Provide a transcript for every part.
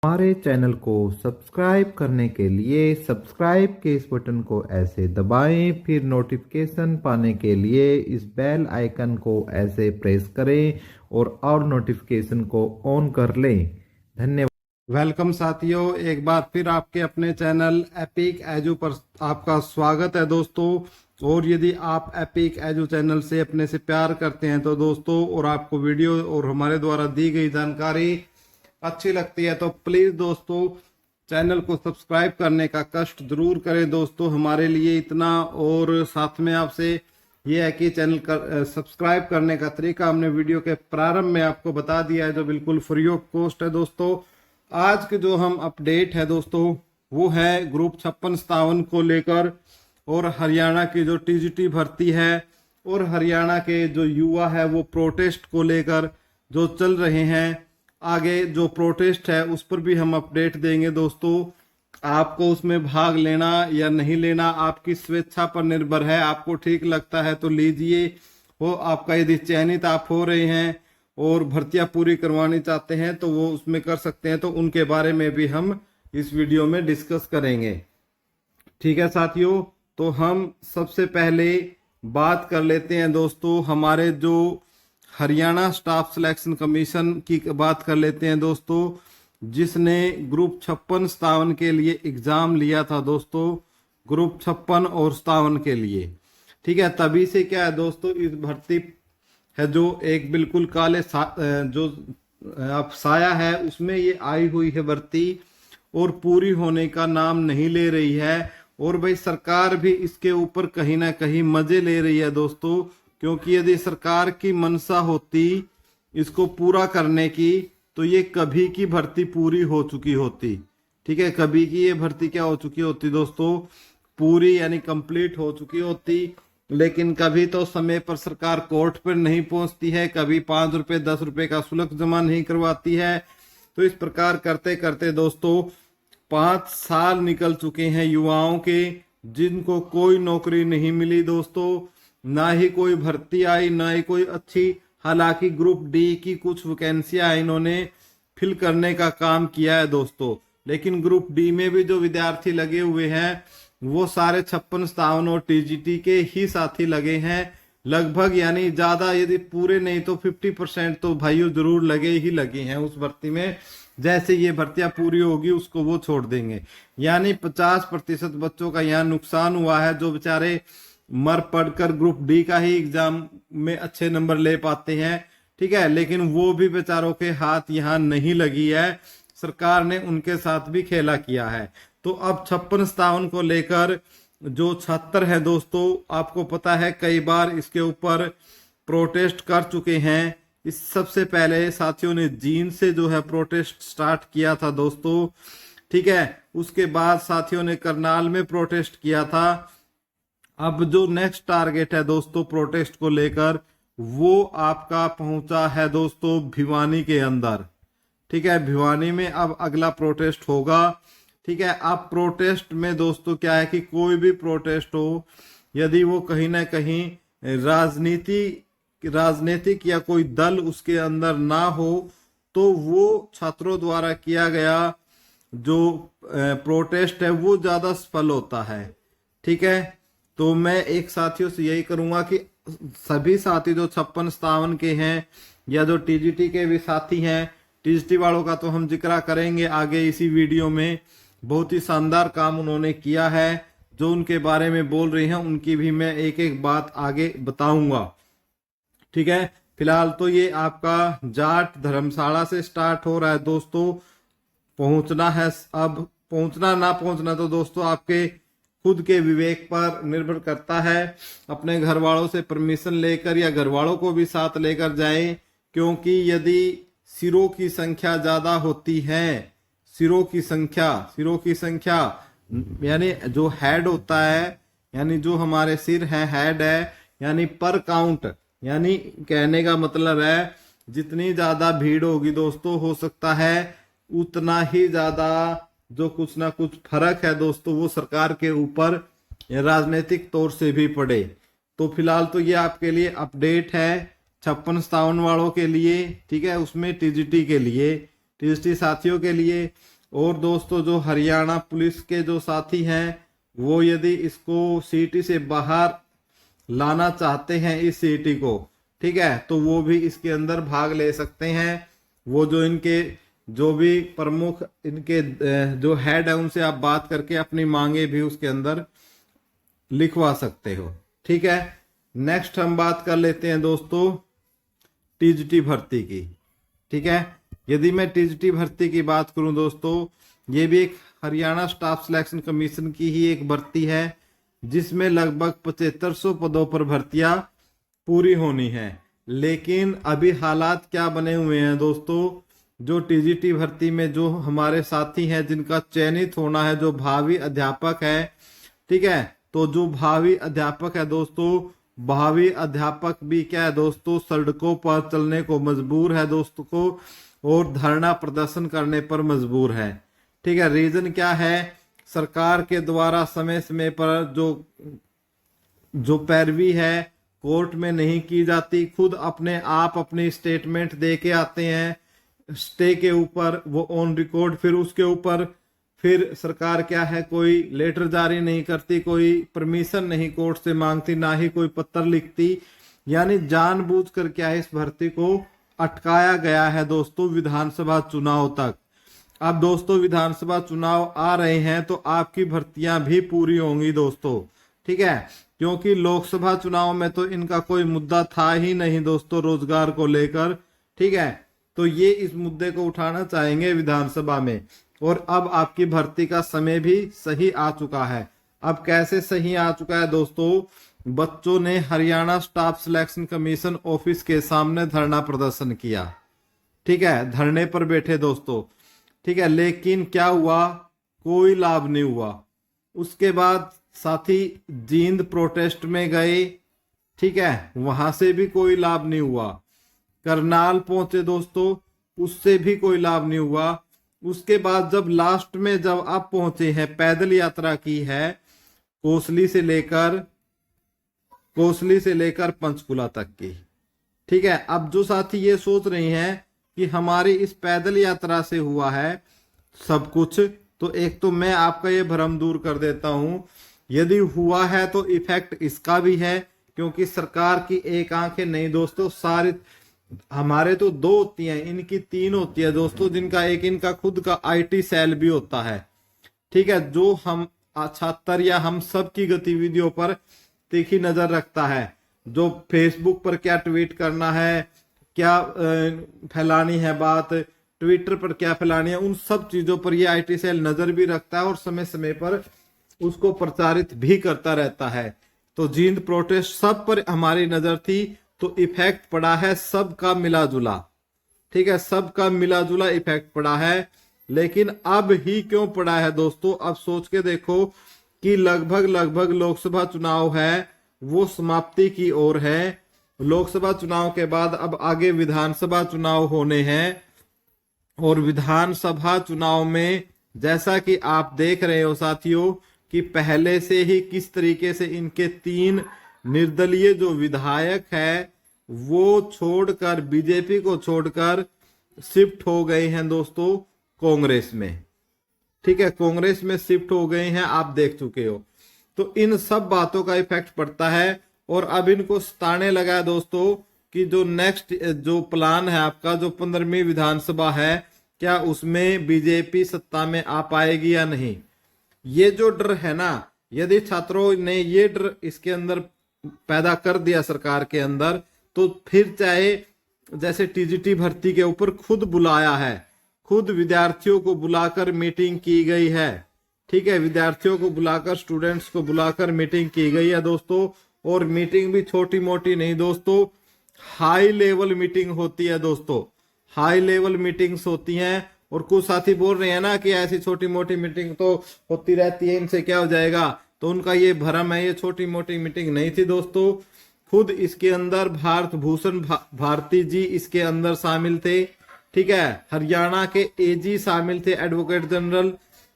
हमारे चैनल को सब्सक्राइब करने के लिए सब्सक्राइब के इस बटन को ऐसे दबाएं, फिर नोटिफिकेशन पाने के लिए इस बेल आइकन को ऐसे प्रेस करें और नोटिफिकेशन को ऑन कर लें। धन्यवाद। वेलकम साथियों, एक बार फिर आपके अपने चैनल एपिक एजू पर आपका स्वागत है दोस्तों। और यदि आप एपिक एजू चैनल से अपने से प्यार करते हैं तो दोस्तों, और आपको वीडियो और हमारे द्वारा दी गई जानकारी अच्छी लगती है तो प्लीज दोस्तों चैनल को सब्सक्राइब करने का कष्ट जरूर करें दोस्तों, हमारे लिए इतना। और साथ में आपसे ये है कि चैनल सब्सक्राइब करने का तरीका हमने वीडियो के प्रारंभ में आपको बता दिया है, जो बिल्कुल फ्री ऑफ कॉस्ट है दोस्तों। आज के जो हम अपडेट है दोस्तों वो है ग्रुप 56-57 को लेकर, और हरियाणा की जो टीजीटी भर्ती है और हरियाणा के जो युवा है वो प्रोटेस्ट को लेकर जो चल रहे हैं। आगे जो प्रोटेस्ट है उस पर भी हम अपडेट देंगे दोस्तों। आपको उसमें भाग लेना या नहीं लेना आपकी स्वेच्छा पर निर्भर है। आपको ठीक लगता है तो लीजिए, वो आपका यदि चयनित आप हो रहे हैं और भर्तियां पूरी करवानी चाहते हैं तो वो उसमें कर सकते हैं, तो उनके बारे में भी हम इस वीडियो में डिस्कस करेंगे। ठीक है साथियों, तो हम सबसे पहले बात कर लेते हैं दोस्तों हमारे जो हरियाणा स्टाफ सिलेक्शन कमीशन की बात कर लेते हैं दोस्तों, जिसने ग्रुप 56-57 के लिए एग्जाम लिया था दोस्तों, ग्रुप 56 और 57 के लिए। ठीक है, तभी से क्या है दोस्तों, इस भर्ती है जो एक बिल्कुल काले जो अब साया है उसमें ये आई हुई है भर्ती, और पूरी होने का नाम नहीं ले रही है। और भाई सरकार भी इसके ऊपर कहीं ना कहीं मजे ले रही है दोस्तों, क्योंकि यदि सरकार की मंशा होती इसको पूरा करने की तो ये कभी की भर्ती पूरी हो चुकी होती। ठीक है, कभी की ये भर्ती क्या हो चुकी होती दोस्तों, पूरी यानी कंप्लीट हो चुकी होती। लेकिन कभी तो समय पर सरकार कोर्ट पर नहीं पहुंचती है, कभी 5 रुपए 10 रुपए का शुल्क जमा नहीं करवाती है। तो इस प्रकार करते करते दोस्तों 5 साल निकल चुके हैं युवाओं के, जिनको कोई नौकरी नहीं मिली दोस्तों, ना ही कोई भर्ती आई, ना ही कोई अच्छी। हालांकि ग्रुप डी की कुछ वैकेंसियां इन्होंने फिल करने का काम किया है दोस्तों, लेकिन ग्रुप डी में भी जो विद्यार्थी लगे हुए हैं वो सारे 56-57 और टीजीटी के ही साथी लगे हैं लगभग, यानी ज्यादा यदि पूरे नहीं तो 50% तो भाइयों जरूर लगे ही लगे हैं उस भर्ती में। जैसे ये भर्तियां पूरी होगी उसको वो छोड़ देंगे, यानी 50% बच्चों का यहाँ नुकसान हुआ है, जो बेचारे मर पढ़कर ग्रुप डी का ही एग्जाम में अच्छे नंबर ले पाते हैं। ठीक है, लेकिन वो भी बेचारों के हाथ यहाँ नहीं लगी है, सरकार ने उनके साथ भी खेला किया है। तो अब 56-57 को लेकर जो छात्र है दोस्तों, आपको पता है कई बार इसके ऊपर प्रोटेस्ट कर चुके हैं। इस सबसे पहले साथियों ने जींद से जो है प्रोटेस्ट स्टार्ट किया था दोस्तों। ठीक है, उसके बाद साथियों ने करनाल में प्रोटेस्ट किया था। अब जो नेक्स्ट टारगेट है दोस्तों प्रोटेस्ट को लेकर, वो आपका पहुंचा है दोस्तों भिवानी के अंदर। ठीक है, भिवानी में अब अगला प्रोटेस्ट होगा। ठीक है, अब प्रोटेस्ट में दोस्तों क्या है कि कोई भी प्रोटेस्ट हो, यदि वो कहीं ना कहीं राजनीतिक या कोई दल उसके अंदर ना हो, तो वो छात्रों द्वारा किया गया जो प्रोटेस्ट है वो ज्यादा सफल होता है। ठीक है, तो मैं एक साथियों से यही करूंगा कि सभी साथी जो 56-57 के हैं या जो टीजीटी के भी साथी हैं, टीजीटी वालों का तो हम जिक्र करेंगे आगे इसी वीडियो में। बहुत ही शानदार काम उन्होंने किया है, जो उनके बारे में बोल रही हैं उनकी भी मैं एक एक बात आगे बताऊंगा। ठीक है, फिलहाल तो ये आपका जाट धर्मशाला से स्टार्ट हो रहा है दोस्तों, पहुंचना है। अब पहुंचना ना पहुंचना तो दोस्तों आपके खुद के विवेक पर निर्भर करता है। अपने घर वालों से परमिशन लेकर या घर वालों को भी साथ लेकर जाएं, क्योंकि यदि सिरों की संख्या ज्यादा होती है, सिरों की संख्या यानी जो हेड होता है, यानी जो हमारे सिर है हेड है, यानी पर काउंट, यानी कहने का मतलब है जितनी ज्यादा भीड़ होगी दोस्तों, हो सकता है उतना ही ज्यादा जो कुछ ना कुछ फर्क है दोस्तों वो सरकार के ऊपर राजनीतिक तौर से भी पड़े। तो फिलहाल तो ये आपके लिए अपडेट है 56-57 वालों के लिए। ठीक है, उसमें टीजीटी के लिए टीजीटी साथियों के लिए। और दोस्तों जो हरियाणा पुलिस के जो साथी हैं वो यदि इसको सीईटी से बाहर लाना चाहते हैं इस सीईटी को, ठीक है, तो वो भी इसके अंदर भाग ले सकते हैं। वो जो इनके जो भी प्रमुख इनके जो हेड है उनसे आप बात करके अपनी मांगे भी उसके अंदर लिखवा सकते हो, ठीक है। नेक्स्ट हम बात कर लेते हैं दोस्तों टीजीटी भर्ती की, ठीक है। यदि मैं टीजीटी भर्ती की बात करूं दोस्तों, ये भी एक हरियाणा स्टाफ सिलेक्शन कमीशन की ही एक भर्ती है जिसमें लगभग 7500 पदों पर भर्तियां पूरी होनी है। लेकिन अभी हालात क्या बने हुए हैं दोस्तों, जो टीजीटी भर्ती में जो हमारे साथी हैं जिनका चयनित होना है, जो भावी अध्यापक है, ठीक है, तो जो भावी अध्यापक है दोस्तों, भावी अध्यापक भी क्या है दोस्तों, सड़कों पर चलने को मजबूर है दोस्तों को, और धरना प्रदर्शन करने पर मजबूर है, ठीक है। रीजन क्या है, सरकार के द्वारा समय समय पर जो पैरवी है कोर्ट में नहीं की जाती, खुद अपने आप अपनी स्टेटमेंट दे के आते हैं स्टे के ऊपर, वो ऑन रिकॉर्ड, फिर उसके ऊपर फिर सरकार क्या है कोई लेटर जारी नहीं करती, कोई परमिशन नहीं कोर्ट से मांगती, ना ही कोई पत्र लिखती। यानी जानबूझकर क्या है इस भर्ती को अटकाया गया है दोस्तों विधानसभा चुनाव तक। अब दोस्तों विधानसभा चुनाव आ रहे हैं तो आपकी भर्तियां भी पूरी होंगी दोस्तों, ठीक है, क्योंकि लोकसभा चुनाव में तो इनका कोई मुद्दा था ही नहीं दोस्तों रोजगार को लेकर, ठीक है। तो ये इस मुद्दे को उठाना चाहेंगे विधानसभा में, और अब आपकी भर्ती का समय भी सही आ चुका है। अब कैसे सही आ चुका है दोस्तों, बच्चों ने Haryana staff selection commission office के सामने धरना प्रदर्शन किया, ठीक है, धरने पर बैठे दोस्तों, ठीक है। लेकिन क्या हुआ, कोई लाभ नहीं हुआ। उसके बाद साथी जींद प्रोटेस्ट में गए, ठीक है, वहां से भी कोई लाभ नहीं हुआ। करनाल पहुंचे दोस्तों, उससे भी कोई लाभ नहीं हुआ। उसके बाद जब लास्ट में जब आप पहुंचे हैं, पैदल यात्रा की है कोसली से लेकर पंचकुला तक की, ठीक है। अब जो साथी ये सोच रहे हैं कि हमारी इस पैदल यात्रा से हुआ है सब कुछ, तो एक तो मैं आपका ये भ्रम दूर कर देता हूं, यदि हुआ है तो इफेक्ट इसका भी है, क्योंकि सरकार की एक आंखें नहीं दोस्तों, सारी हमारे तो 2 होती हैं, इनकी 3 होती है दोस्तों, जिनका एक इनका खुद का आईटी सेल भी होता है, ठीक है, जो हम छात्र या हम सब की गतिविधियों पर तीखी नजर रखता है। जो फेसबुक पर क्या ट्वीट करना है, क्या फैलानी है बात, ट्विटर पर क्या फैलानी है, उन सब चीजों पर ये आईटी सेल नजर भी रखता है और समय समय पर उसको प्रचारित भी करता रहता है। तो जींद प्रोटेस्ट सब पर हमारी नजर थी, तो इफेक्ट पड़ा है सबका मिला जुला, ठीक है, सबका मिला जुला इफेक्ट पड़ा है। लेकिन अब ही क्यों पड़ा है दोस्तों, अब सोच के देखो कि लगभग लोकसभा चुनाव है वो समाप्ति की ओर है। लोकसभा चुनाव के बाद अब आगे विधानसभा चुनाव होने हैं, और विधानसभा चुनाव में जैसा कि आप देख रहे हो साथियों कि पहले से ही किस तरीके से इनके 3 निर्दलीय जो विधायक है वो छोड़कर, बीजेपी को छोड़कर शिफ्ट हो गए हैं दोस्तों कांग्रेस में, ठीक है, कांग्रेस में शिफ्ट हो गए हैं, आप देख चुके हो। तो इन सब बातों का इफेक्ट पड़ता है, और अब इनको सताने लगा है दोस्तों कि जो नेक्स्ट जो प्लान है आपका, जो 15वीं विधानसभा है, क्या उसमें बीजेपी सत्ता में आ पाएगी या नहीं। ये जो डर है ना, यदि छात्रों ने ये डर इसके अंदर पैदा कर दिया सरकार के अंदर, तो फिर चाहे जैसे टीजीटी भर्ती के ऊपर खुद बुलाया है, खुद विद्यार्थियों को बुलाकर मीटिंग की गई है, ठीक है, विद्यार्थियों को बुलाकर, स्टूडेंट्स को बुलाकर मीटिंग की गई है दोस्तों। और मीटिंग भी छोटी मोटी नहीं दोस्तों, हाई लेवल मीटिंग होती है दोस्तों, हाई लेवल मीटिंग्स होती हैं। और कुछ साथी बोल रहे हैं ना कि ऐसी छोटी मोटी मीटिंग तो होती रहती है, इनसे क्या हो जाएगा, तो उनका ये भ्रम है, ये छोटी मोटी मीटिंग नहीं थी दोस्तों। खुद इसके अंदर भारत भूषण भारती जी इसके अंदर शामिल थे, ठीक है, हरियाणा के एजी शामिल थे, एडवोकेट जनरल,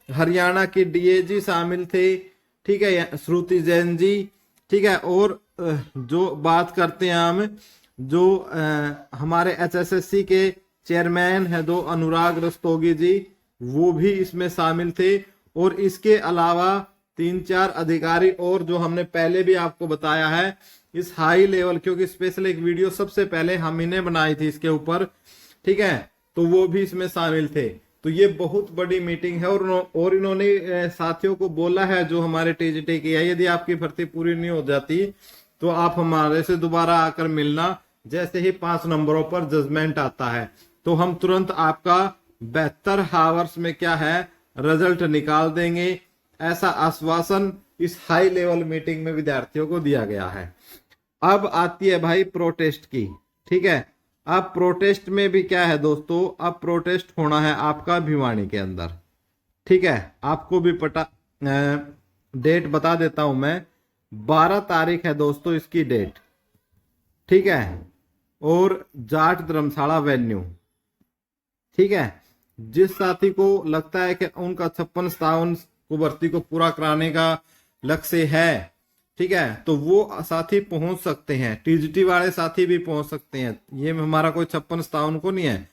हरियाणा के डीएजी शामिल थे, ठीक है, श्रुति जैन जी, ठीक है। और जो बात करते हैं हम जो हमारे एचएसएससी के चेयरमैन है दो अनुराग रस्तोगी जी, वो भी इसमें शामिल थे। और इसके अलावा 3-4 अधिकारी और जो हमने पहले भी आपको बताया है इस हाई लेवल, क्योंकि स्पेशल एक वीडियो सबसे पहले हम ही ने बनाई थी इसके ऊपर, ठीक है, तो वो भी इसमें शामिल थे। तो ये बहुत बड़ी मीटिंग है। और इन्होंने साथियों को बोला है जो हमारे टीजीटी की है, यदि आपकी भर्ती पूरी नहीं हो जाती तो आप हमारे से दोबारा आकर मिलना, जैसे ही 5 नंबरों पर जजमेंट आता है तो हम तुरंत आपका 72 आवर्स में क्या है रिजल्ट निकाल देंगे। ऐसा आश्वासन इस हाई लेवल मीटिंग में विद्यार्थियों को दिया गया है। अब आती है भाई प्रोटेस्ट की, ठीक है। अब प्रोटेस्ट में भी क्या है दोस्तों, अब प्रोटेस्ट होना है आपका भिवानी के अंदर, ठीक है। आपको भी डेट बता देता हूं मैं, 12 तारीख है दोस्तों इसकी डेट, ठीक है। और जाट धर्मशाला वेन्यू, ठीक है। जिस साथी को लगता है कि उनका 56-57 को भर्ती को पूरा कराने का लक्ष्य है, ठीक है, तो वो साथी पहुंच सकते हैं। टीजीटी वाले साथी भी पहुंच सकते हैं। ये हमारा कोई 56-57 को नहीं है,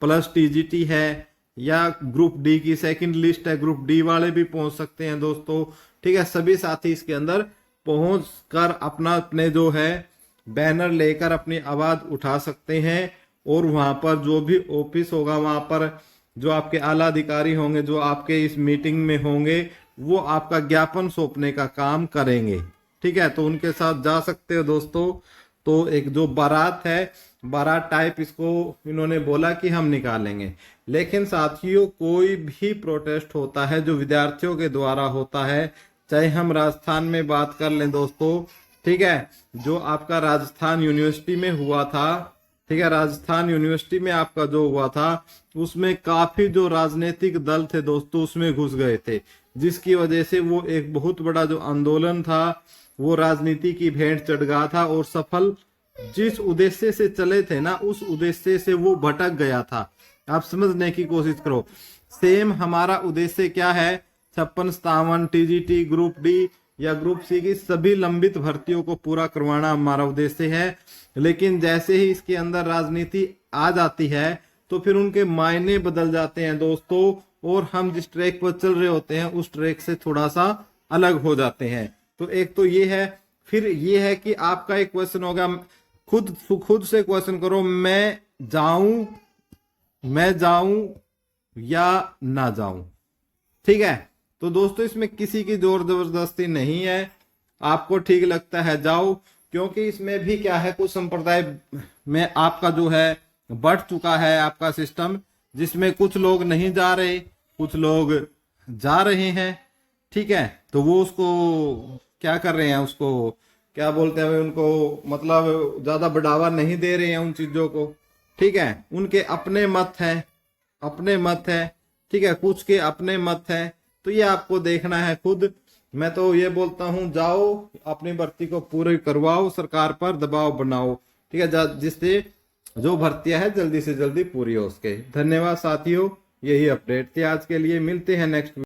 प्लस टीजीटी है या ग्रुप डी की सेकंड लिस्ट है, ग्रुप डी वाले भी पहुंच सकते हैं दोस्तों, ठीक है। सभी साथी इसके अंदर पहुंच कर अपने जो है बैनर लेकर अपनी आवाज उठा सकते हैं। और वहां पर जो भी ऑफिस होगा, वहां पर जो आपके आला अधिकारी होंगे, जो आपके इस मीटिंग में होंगे, वो आपका ज्ञापन सौंपने का काम करेंगे, ठीक है। तो उनके साथ जा सकते हो दोस्तों। तो एक जो बारात है, बारात टाइप इसको इन्होंने बोला कि हम निकालेंगे। लेकिन साथियों कोई भी प्रोटेस्ट होता है जो विद्यार्थियों के द्वारा होता है, चाहे हम राजस्थान में बात कर लें दोस्तों, ठीक है, जो आपका राजस्थान यूनिवर्सिटी में हुआ था, ठीक है, राजस्थान यूनिवर्सिटी में आपका जो हुआ था उसमें काफी जो राजनीतिक दल थे दोस्तों उसमें घुस गए थे, जिसकी वजह से वो एक बहुत बड़ा जो आंदोलन था वो राजनीति की भेंट चढ़ गया था। और सफल जिस उद्देश्य से चले थे ना, उस उद्देश्य से वो भटक गया था। आप समझने की कोशिश करो। सेम हमारा उद्देश्य क्या है, 56-57 टीजीटी, ग्रुप डी या ग्रुप सी की सभी लंबित भर्तियों को पूरा करवाना हमारा उद्देश्य है। लेकिन जैसे ही इसके अंदर राजनीति आ जाती है तो फिर उनके मायने बदल जाते हैं दोस्तों, और हम जिस ट्रैक पर चल रहे होते हैं उस ट्रैक से थोड़ा सा अलग हो जाते हैं। तो एक तो ये है। फिर ये है कि आपका एक क्वेश्चन होगा, खुद से क्वेश्चन करो, मैं जाऊं या ना जाऊं, ठीक है। तो दोस्तों इसमें किसी की जोर जबरदस्ती नहीं है, आपको ठीक लगता है जाओ, क्योंकि इसमें भी क्या है, कुछ संप्रदाय में आपका जो है बढ़ चुका है आपका सिस्टम, जिसमें कुछ लोग नहीं जा रहे, कुछ लोग जा रहे हैं, ठीक है। तो वो उसको क्या कर रहे हैं, उसको क्या बोलते हैं, उनको मतलब ज्यादा बढ़ावा नहीं दे रहे हैं उन चीजों को, ठीक है। उनके अपने मत है, ठीक है, कुछ के अपने मत है। तो ये आपको देखना है खुद। मैं तो ये बोलता हूं जाओ अपनी भर्ती को पूरी करवाओ, सरकार पर दबाव बनाओ, ठीक है, जिससे जो भर्तियां है जल्दी से जल्दी पूरी हो सके। धन्यवाद साथियों, यही अपडेट थी आज के लिए। मिलते हैं नेक्स्ट